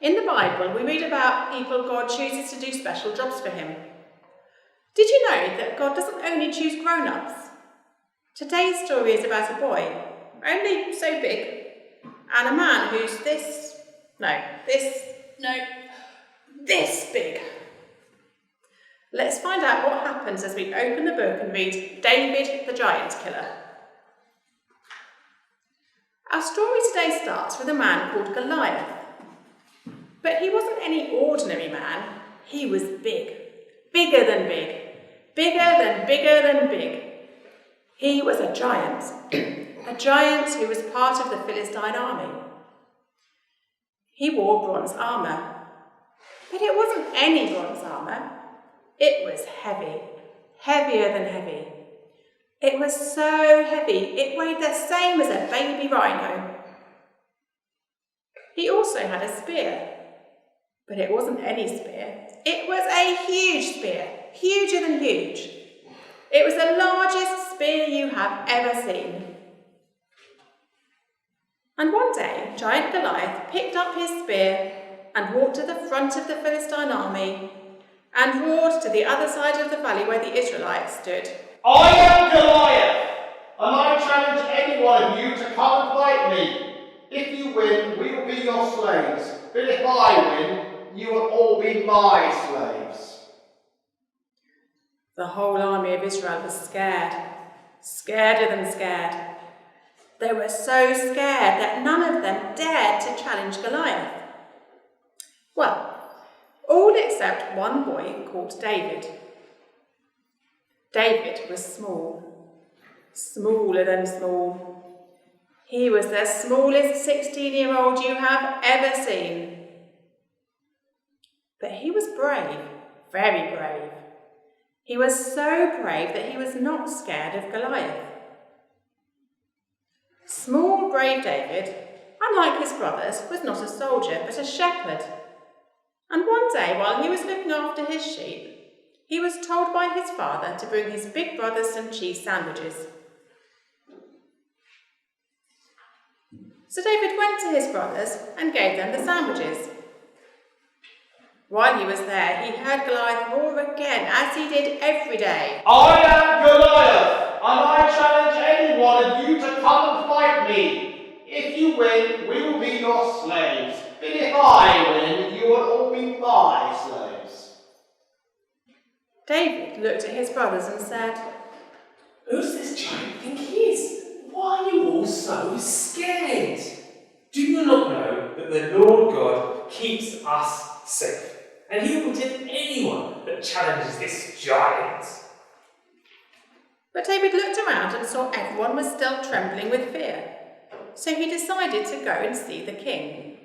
In the Bible, we read about people God chooses to do special jobs for him. Did you know that God doesn't only choose grown-ups? Today's story is about a boy, only so big, and a man who's this big. Let's find out what happens as we open the book and read David the Giant Killer. Our story today starts with a man called Goliath. But he wasn't any ordinary man. He was big. Bigger than big. Bigger than bigger than big. He was a giant. A giant who was part of the Philistine army. He wore bronze armour. But it wasn't any bronze armour. It was heavy. Heavier than heavy. It was so heavy, it weighed the same as a baby rhino. He also had a spear, but it wasn't any spear. It was a huge spear, huger than huge. It was the largest spear you have ever seen. And one day, giant Goliath picked up his spear and walked to the front of the Philistine army and roared to the other side of the valley where the Israelites stood. I am Goliath, and I challenge any one of you to come and fight me. If you win, we will be your slaves. But if I win, you will all be my slaves. The whole army of Israel was scared, scareder than scared. They were so scared that none of them dared to challenge Goliath. Well, all except one boy called David. David was small, smaller than small. He was the smallest 16-year-old you have ever seen. But he was brave, very brave. He was so brave that he was not scared of Goliath. Small, brave David, unlike his brothers, was not a soldier but a shepherd. And one day, while he was looking after his sheep, he was told by his father to bring his big brother some cheese sandwiches. So David went to his brothers and gave them the sandwiches. While he was there, he heard Goliath roar again, as he did every day. I am Goliath, and I challenge any one of you to come and fight me. If you win, we will be your slaves. But if I win, you will all be my slaves. David looked at his brothers and said, Who's this giant think he is? Why are you all so scared? Do you not know that the Lord God keeps us safe, and he will protect anyone that challenges this giant? But David looked around and saw everyone was still trembling with fear. So he decided to go and see the king.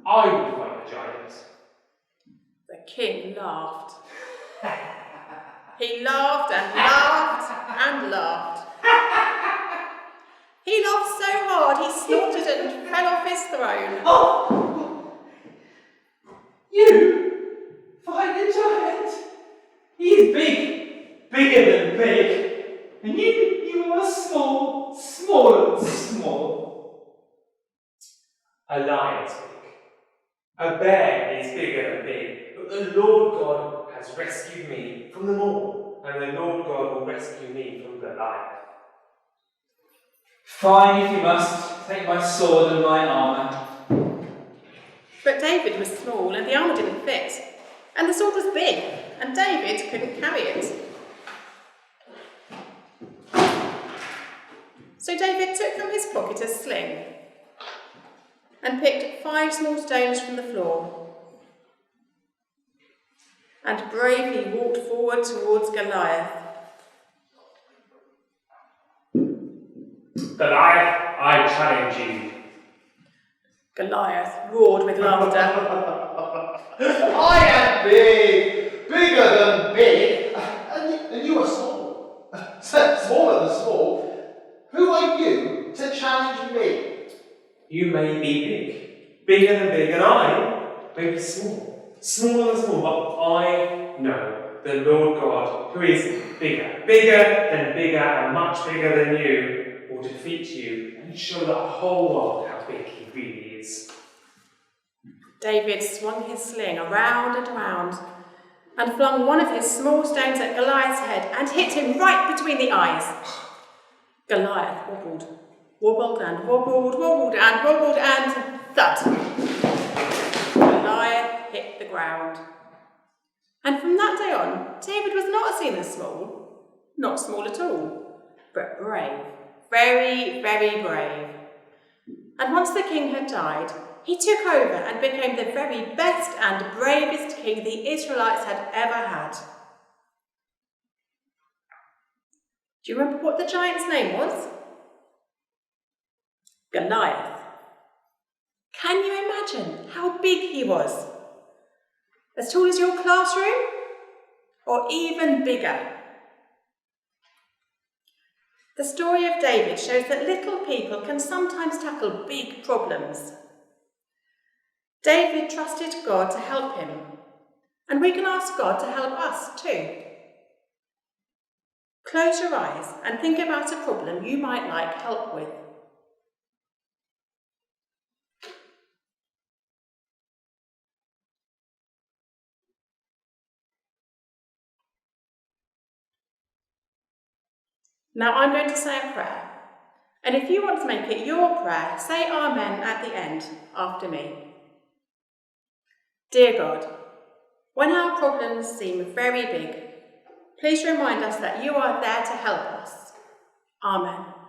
I will fight the giant. The king laughed. He laughed and laughed and laughed. He laughed so hard he snorted and fell off his throne. Oh! You fight the giant? He is big, bigger than big, and you are small, small and small. A lion is big. A bear is bigger than big, but the Lord God has rescued me from them all, and the Lord God will rescue me from the lion. Fine, if you must. Take my sword and my armour. But David was small and the armour didn't fit, and the sword was big, and David couldn't carry it. So David took from his pocket a sling and picked 5 small stones from the floor and bravely walked forward towards Goliath. Goliath, I challenge you. Goliath roared with laughter. I am big, bigger than big, and you are small. Smaller than small. Who are you to challenge me? You may be big, bigger than big, and I may be small, smaller than small, but I know the Lord God, who is bigger, bigger than bigger, and much bigger than you, will will defeat you and show the whole world how big he really is. David swung his sling around and around and flung one of his small stones at Goliath's head and hit him right between the eyes. Goliath wobbled and wobbled and thud. Goliath hit the ground. And from that day on, David was not seen as small, not small at all, but brave, very, very brave. And once the king had died, he took over and became the very best and bravest king the Israelites had ever had. Do you remember what the giant's name was? Goliath. Can you imagine how big he was? As tall as your classroom? Or even bigger? The story of David shows that little people can sometimes tackle big problems. David trusted God to help him, and we can ask God to help us too. Close your eyes and think about a problem you might like help with. Now I'm going to say a prayer, and if you want to make it your prayer, say Amen at the end after me. Dear God, when our problems seem very big, please remind us that you are there to help us. Amen.